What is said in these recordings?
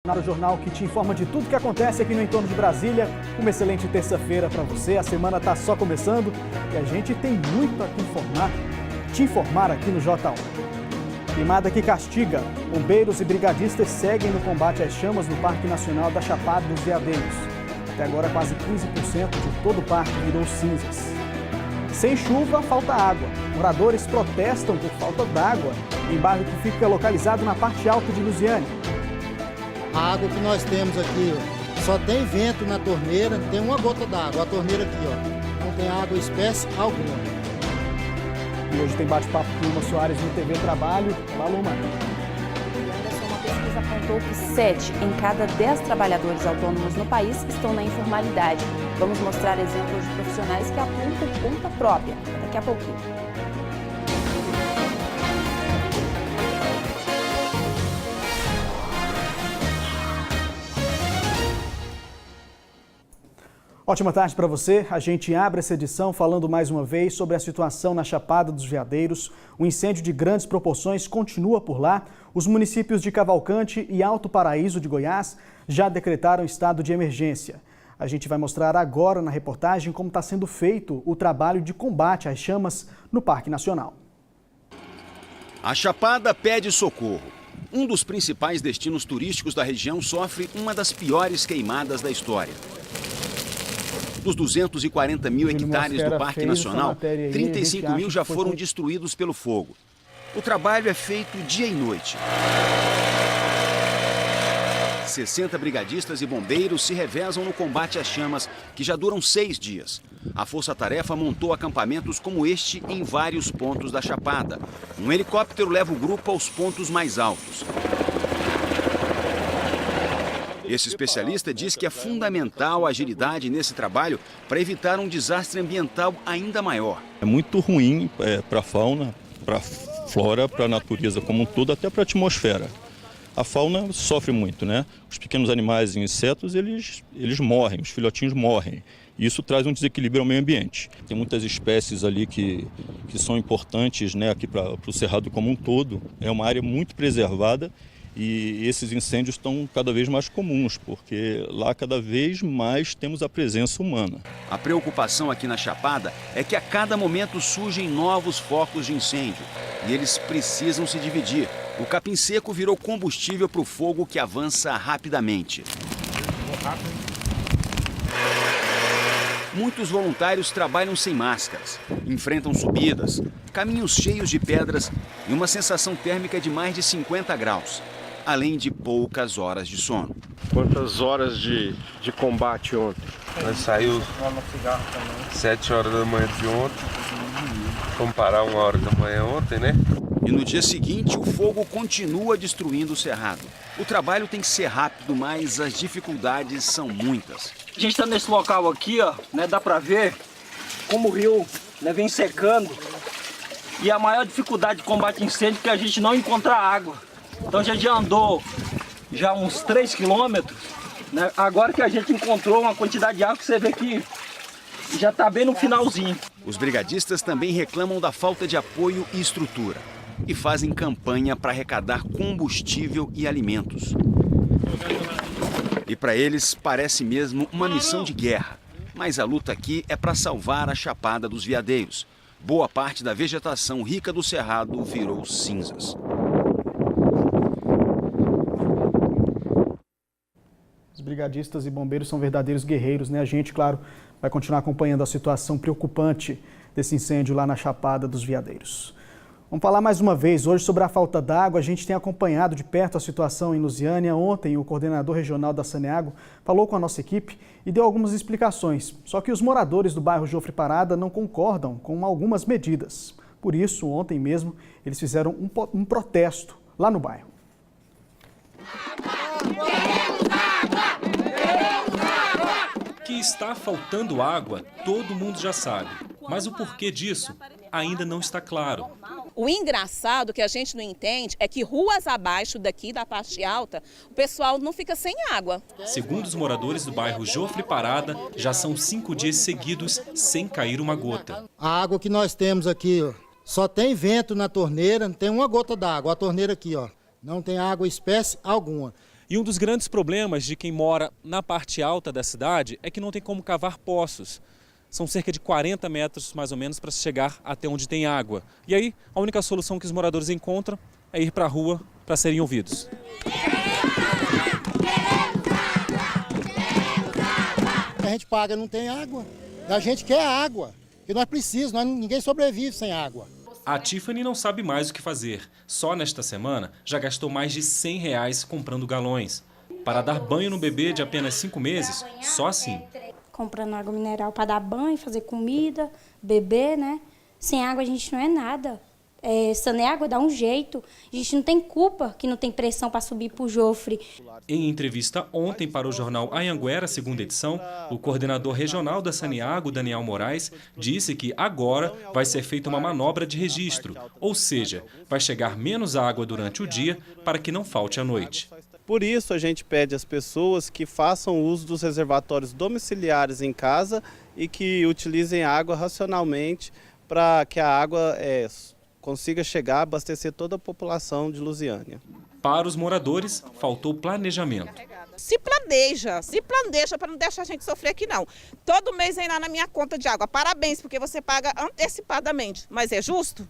O jornal que te informa de tudo que acontece aqui no entorno de Brasília. Uma excelente terça-feira para você. A semana está só começando e a gente tem muito a te informar aqui no J1. Queimada que castiga. Bombeiros e brigadistas seguem no combate às chamas no Parque Nacional da Chapada dos Veadeiros. Até agora, quase 15% de todo o parque virou cinzas. Sem chuva, falta água. Moradores protestam por falta d'água em bairro que fica localizado na parte alta de Lusiânia. A água que nós temos aqui, só tem vento na torneira, não tem uma gota d'água. A torneira aqui, ó, não tem água espécie alguma. E hoje tem bate-papo com Luma Soares no TV Trabalho. Olá, Luma. Uma pesquisa apontou que 7 em cada 10 trabalhadores autônomos no país estão na informalidade. Vamos mostrar exemplos de profissionais que atuam por conta própria. Daqui a pouquinho. Ótima tarde para você. A gente abre essa edição falando mais uma vez sobre a situação na Chapada dos Veadeiros. Um incêndio de grandes proporções continua por lá. Os municípios de Cavalcante e Alto Paraíso de Goiás já decretaram estado de emergência. A gente vai mostrar agora na reportagem como está sendo feito o trabalho de combate às chamas no Parque Nacional. A Chapada pede socorro. Um dos principais destinos turísticos da região sofre uma das piores queimadas da história. Dos 240 mil hectares do Parque Nacional, 35 mil já foram destruídos pelo fogo. O trabalho é feito dia e noite. 60 brigadistas e bombeiros se revezam no combate às chamas, que já duram 6 dias. A Força-Tarefa montou acampamentos como este em vários pontos da Chapada. Um helicóptero leva o grupo aos pontos mais altos. Esse especialista diz que é fundamental a agilidade nesse trabalho para evitar um desastre ambiental ainda maior. É muito ruim para a fauna, para a flora, para a natureza como um todo, até para a atmosfera. A fauna sofre muito, né? Os pequenos animais e insetos, eles morrem, os filhotinhos morrem. Isso traz um desequilíbrio ao meio ambiente. Tem muitas espécies ali que são importantes, né, aqui para o Cerrado como um todo. É uma área muito preservada. E esses incêndios estão cada vez mais comuns, porque lá cada vez mais temos a presença humana. A preocupação aqui na Chapada é que a cada momento surgem novos focos de incêndio e eles precisam se dividir. O capim seco virou combustível para o fogo que avança rapidamente. Muitos voluntários trabalham sem máscaras, enfrentam subidas, caminhos cheios de pedras e uma sensação térmica de mais de 50 graus. Além de poucas horas de sono. Quantas horas de combate ontem? Nós saímos 7 horas da manhã de ontem, vamos parar 1 hora da manhã ontem, né? E no dia seguinte o fogo continua destruindo o cerrado. O trabalho tem que ser rápido, mas as dificuldades são muitas. A gente está nesse local aqui, ó, né, dá para ver como o rio, né, vem secando. E a maior dificuldade de combate a incêndio é que a gente não encontra água. Então a gente já andou já uns 3 quilômetros, né? Agora que a gente encontrou uma quantidade de água que você vê que já está bem no finalzinho. Os brigadistas também reclamam da falta de apoio e estrutura e fazem campanha para arrecadar combustível e alimentos. E para eles parece mesmo uma missão de guerra, mas a luta aqui é para salvar a Chapada dos Veadeiros. Boa parte da vegetação rica do Cerrado virou cinzas. Os brigadistas e bombeiros são verdadeiros guerreiros, né? A gente, claro, vai continuar acompanhando a situação preocupante desse incêndio lá na Chapada dos Veadeiros. Vamos falar mais uma vez hoje sobre a falta d'água. A gente tem acompanhado de perto a situação em Lusiânia. Ontem, o coordenador regional da Saneago falou com a nossa equipe e deu algumas explicações. Só que os moradores do bairro Jofre Parada não concordam com algumas medidas. Por isso, ontem mesmo, eles fizeram um protesto lá no bairro. Que está faltando água, todo mundo já sabe. Mas o porquê disso ainda não está claro. O engraçado que a gente não entende é que ruas abaixo daqui da parte alta, o pessoal não fica sem água. Segundo os moradores do bairro Jofre Parada, já são 5 dias seguidos sem cair uma gota. A água que nós temos aqui, ó, só tem vento na torneira, não tem uma gota d'água. A torneira aqui, ó, não tem água espécie alguma. E um dos grandes problemas de quem mora na parte alta da cidade é que não tem como cavar poços. São cerca de 40 metros, mais ou menos, para chegar até onde tem água. E aí, a única solução que os moradores encontram é ir para a rua para serem ouvidos. A gente paga, não tem água. A gente quer água, que nós precisamos, ninguém sobrevive sem água. A Tiffany não sabe mais o que fazer. Só nesta semana já gastou mais de R$100 comprando galões. Para dar banho no bebê de apenas 5 meses, só assim. Comprando água mineral para dar banho, fazer comida, beber, né? Sem água a gente não é nada. Sanear água dá um jeito. A gente não tem culpa que não tem pressão para subir para o Jofre. Em entrevista ontem para o jornal Anhanguera, segunda edição, o coordenador regional da Saneago, Daniel Moraes, disse que agora vai ser feita uma manobra de registro, ou seja, vai chegar menos água durante o dia para que não falte à noite. Por isso, a gente pede às pessoas que façam uso dos reservatórios domiciliares em casa e que utilizem água racionalmente para que a água consiga chegar a abastecer toda a população de Lusiânia. Para os moradores, faltou planejamento. Se planeja para não deixar a gente sofrer aqui não. Todo mês vem lá na minha conta de água. Parabéns, porque você paga antecipadamente. Mas é justo?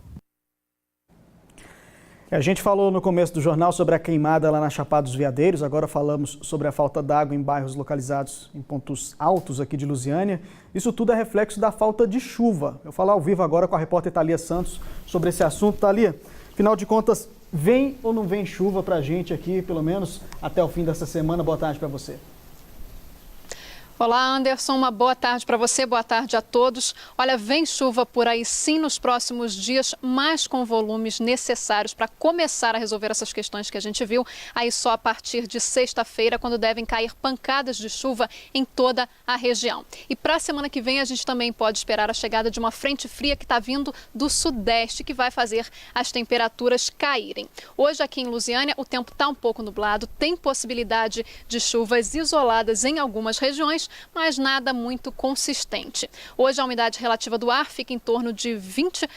A gente falou no começo do jornal sobre a queimada lá na Chapada dos Veadeiros, agora falamos sobre a falta d'água em bairros localizados em pontos altos aqui de Lusiânia. Isso tudo é reflexo da falta de chuva. Eu falo ao vivo agora com a repórter Thalia Santos sobre esse assunto. Thalia, afinal de contas, vem ou não vem chuva pra gente aqui, pelo menos até o fim dessa semana? Boa tarde para você. Olá, Anderson, uma boa tarde para você, boa tarde a todos. Olha, vem chuva por aí sim nos próximos dias, mas com volumes necessários para começar a resolver essas questões que a gente viu aí só a partir de sexta-feira, quando devem cair pancadas de chuva em toda a região. E para a semana que vem a gente também pode esperar a chegada de uma frente fria que está vindo do sudeste, que vai fazer as temperaturas caírem. Hoje aqui em Lusiânia o tempo está um pouco nublado, tem possibilidade de chuvas isoladas em algumas regiões, mas nada muito consistente. Hoje a umidade relativa do ar fica em torno de 20%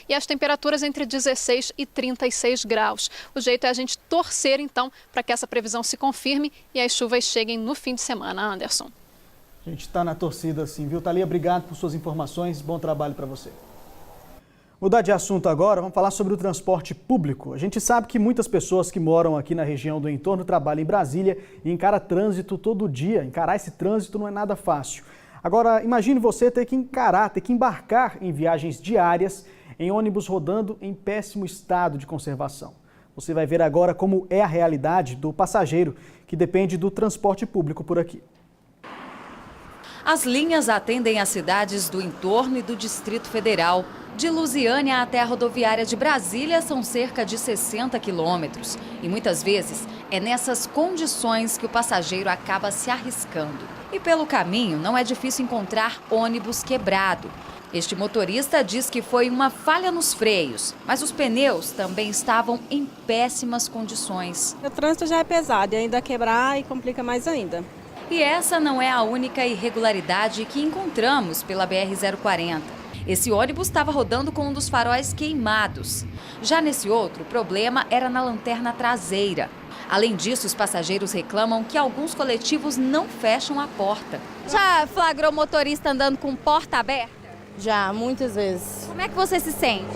e as temperaturas entre 16 e 36 graus. O jeito é a gente torcer então para que essa previsão se confirme e as chuvas cheguem no fim de semana, Anderson. A gente está na torcida sim, viu? Thalia, obrigado por suas informações, bom trabalho para você. Mudar de assunto agora, vamos falar sobre o transporte público. A gente sabe que muitas pessoas que moram aqui na região do entorno trabalham em Brasília e encaram trânsito todo dia. Encarar esse trânsito não é nada fácil. Agora, imagine você ter que embarcar em viagens diárias em ônibus rodando em péssimo estado de conservação. Você vai ver agora como é a realidade do passageiro que depende do transporte público por aqui. As linhas atendem as cidades do entorno e do Distrito Federal. De Lusiânia até a rodoviária de Brasília são cerca de 60 quilômetros. E muitas vezes é nessas condições que o passageiro acaba se arriscando. E pelo caminho não é difícil encontrar ônibus quebrado. Este motorista diz que foi uma falha nos freios, mas os pneus também estavam em péssimas condições. O trânsito já é pesado e ainda quebrar e complica mais ainda. E essa não é a única irregularidade que encontramos pela BR-040. Esse ônibus estava rodando com um dos faróis queimados. Já nesse outro, o problema era na lanterna traseira. Além disso, os passageiros reclamam que alguns coletivos não fecham a porta. Já flagrou motorista andando com porta aberta? Já, muitas vezes. Como é que você se sente?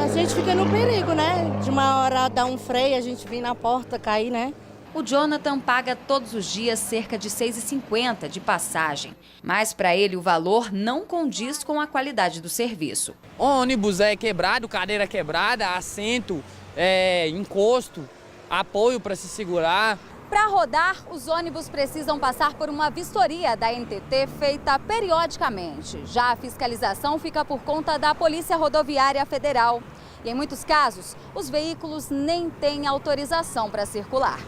A gente fica no perigo, né? De uma hora dar um freio, a gente vir na porta, cair, né? O Jonathan paga todos os dias cerca de R$ 6,50 de passagem. Mas para ele o valor não condiz com a qualidade do serviço. Ônibus quebrado, cadeira quebrada, assento, encosto, apoio para se segurar. Para rodar, os ônibus precisam passar por uma vistoria da NTT feita periodicamente. Já a fiscalização fica por conta da Polícia Rodoviária Federal. E em muitos casos, os veículos nem têm autorização para circular.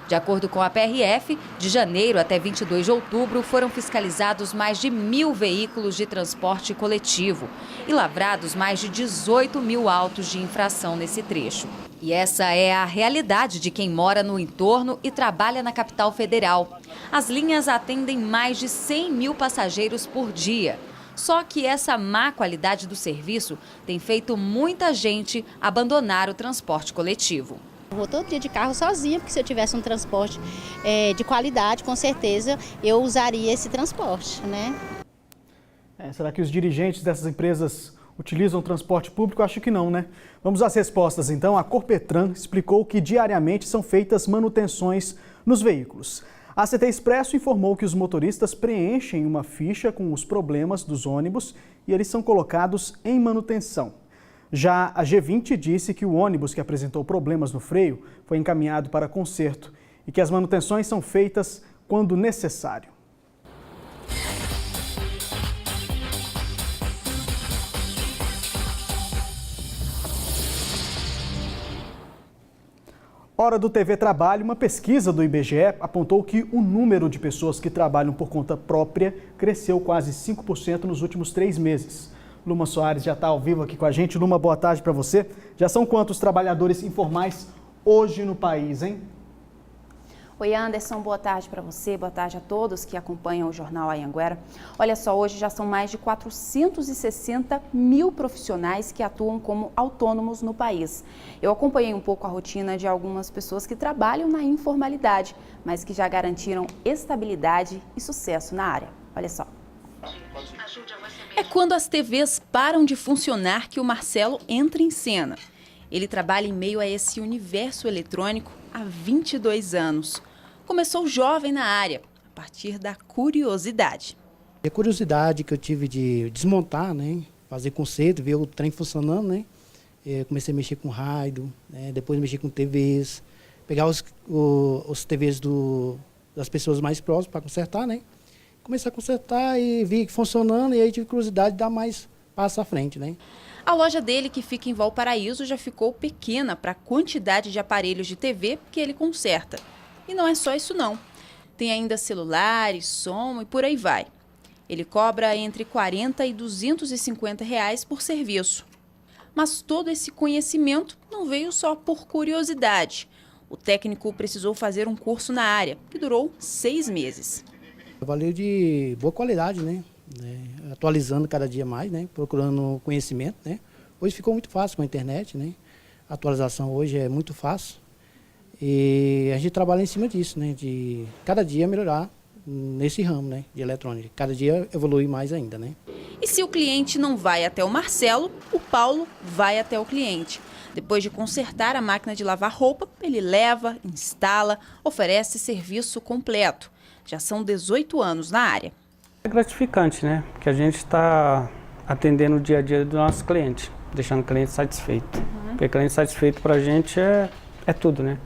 De acordo com a PRF, de janeiro até 22 de outubro foram fiscalizados mais de 1.000 veículos de transporte coletivo e lavrados mais de 18 mil autos de infração nesse trecho. E essa é a realidade de quem mora no entorno e trabalha na capital federal. As linhas atendem mais de 100 mil passageiros por dia. Só que essa má qualidade do serviço tem feito muita gente abandonar o transporte coletivo. Eu vou todo dia de carro sozinha, porque se eu tivesse um transporte de qualidade, com certeza eu usaria esse transporte, né? Será que os dirigentes dessas empresas utilizam transporte público? Acho que não, né? Vamos às respostas, então. A Corpetran explicou que diariamente são feitas manutenções nos veículos. A CT Expresso informou que os motoristas preenchem uma ficha com os problemas dos ônibus e eles são colocados em manutenção. Já a G20 disse que o ônibus que apresentou problemas no freio foi encaminhado para conserto e que as manutenções são feitas quando necessário. Hora do TV Trabalho, uma pesquisa do IBGE apontou que o número de pessoas que trabalham por conta própria cresceu quase 5% nos últimos 3 meses. Luma Soares já está ao vivo aqui com a gente. Luma, boa tarde para você. Já são quantos trabalhadores informais hoje no país, hein? Oi, Anderson, boa tarde para você, boa tarde a todos que acompanham o Jornal Anhanguera. Olha só, hoje já são mais de 460 mil profissionais que atuam como autônomos no país. Eu acompanhei um pouco a rotina de algumas pessoas que trabalham na informalidade, mas que já garantiram estabilidade e sucesso na área. Olha só. É quando as TVs param de funcionar que o Marcelo entra em cena. Ele trabalha em meio a esse universo eletrônico há 22 anos. Começou jovem na área, a partir da curiosidade. A curiosidade que eu tive de desmontar, né, fazer conserto, ver o trem funcionando, né, eu comecei a mexer com rádio, né, depois mexer com TVs, pegar os TVs das pessoas mais próximas para consertar, né, comecei a consertar e vi que funcionando e aí tive curiosidade de dar mais passo à frente, né. A loja dele, que fica em Valparaíso, já ficou pequena para a quantidade de aparelhos de TV que ele conserta. E não é só isso não. Tem ainda celulares, som e por aí vai. Ele cobra entre R$40 e R$250 por serviço. Mas todo esse conhecimento não veio só por curiosidade. O técnico precisou fazer um curso na área, que durou 6 meses. Valeu de boa qualidade, né? Atualizando cada dia mais, né? Procurando conhecimento, né? Hoje ficou muito fácil com a internet, né? A atualização hoje é muito fácil e a gente trabalha em cima disso, né? De cada dia melhorar nesse ramo, né? De eletrônica. Cada dia evolui mais ainda, né? E se o cliente não vai até o Marcelo, o Paulo vai até o cliente. Depois de consertar a máquina de lavar roupa, ele leva, instala, oferece serviço completo. Já são 18 anos na área. É gratificante, né? Porque a gente está atendendo o dia a dia do nosso cliente, deixando o cliente satisfeito. Porque o cliente satisfeito para a gente é tudo, né?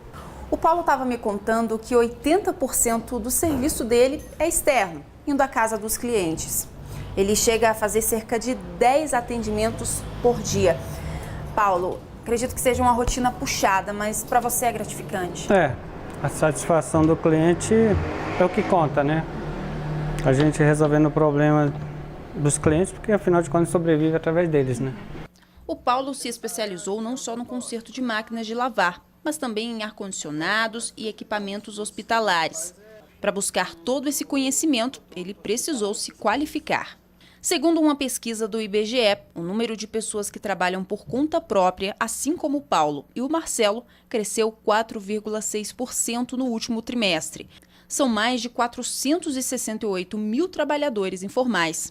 O Paulo estava me contando que 80% do serviço dele é externo, indo à casa dos clientes. Ele chega a fazer cerca de 10 atendimentos por dia. Paulo, acredito que seja uma rotina puxada, mas para você é gratificante? A satisfação do cliente é o que conta, né? A gente resolvendo o problema dos clientes, porque afinal de contas sobrevive através deles, né? O Paulo se especializou não só no conserto de máquinas de lavar, mas também em ar-condicionados e equipamentos hospitalares. Para buscar todo esse conhecimento, ele precisou se qualificar. Segundo uma pesquisa do IBGE, o número de pessoas que trabalham por conta própria, assim como o Paulo e o Marcelo, cresceu 4,6% no último trimestre. São mais de 468 mil trabalhadores informais.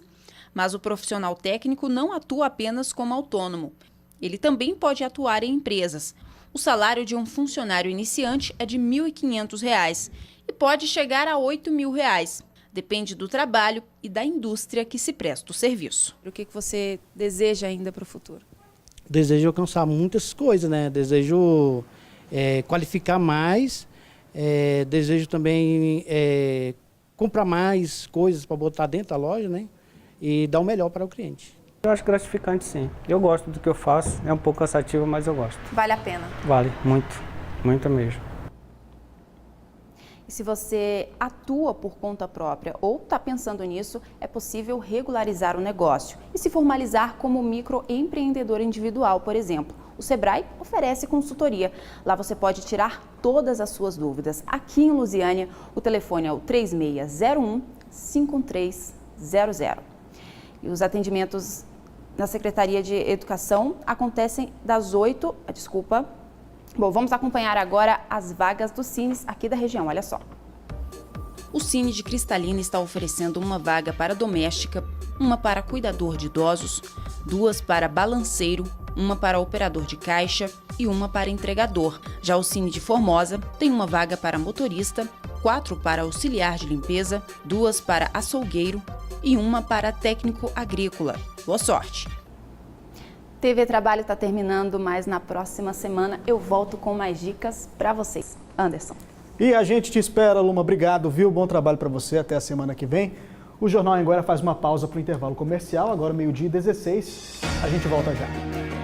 Mas o profissional técnico não atua apenas como autônomo. Ele também pode atuar em empresas. O salário de um funcionário iniciante é de R$ 1.500 e pode chegar a R$ 8.000. Depende do trabalho e da indústria que se presta o serviço. O que você deseja ainda para o futuro? Desejo alcançar muitas coisas, né? Desejo qualificar mais, desejo também comprar mais coisas para botar dentro da loja, né? E dar o melhor para o cliente. Eu acho gratificante, sim. Eu gosto do que eu faço, é um pouco cansativo, mas eu gosto. Vale a pena? Vale, muito, muito mesmo. E se você atua por conta própria ou está pensando nisso, é possível regularizar o negócio e se formalizar como microempreendedor individual, por exemplo. O Sebrae oferece consultoria. Lá você pode tirar todas as suas dúvidas. Aqui em Lusiânia, o telefone é o 3601-5300. E os atendimentos na Secretaria de Educação acontecem das 8 Bom, vamos acompanhar agora as vagas dos cines aqui da região, olha só. O Cine de Cristalina está oferecendo uma vaga para doméstica, uma para cuidador de idosos, 2 para balanceiro, uma para operador de caixa e uma para entregador. Já o Cine de Formosa tem uma vaga para motorista, 4 para auxiliar de limpeza, 2 para açougueiro e uma para técnico agrícola. Boa sorte! TV Trabalho está terminando, mas na próxima semana eu volto com mais dicas para vocês. Anderson. E a gente te espera, Luma. Obrigado, viu? Bom trabalho para você. Até a semana que vem. O Jornal Anhanguera faz uma pausa para o intervalo comercial. Agora, 12h16. A gente volta já.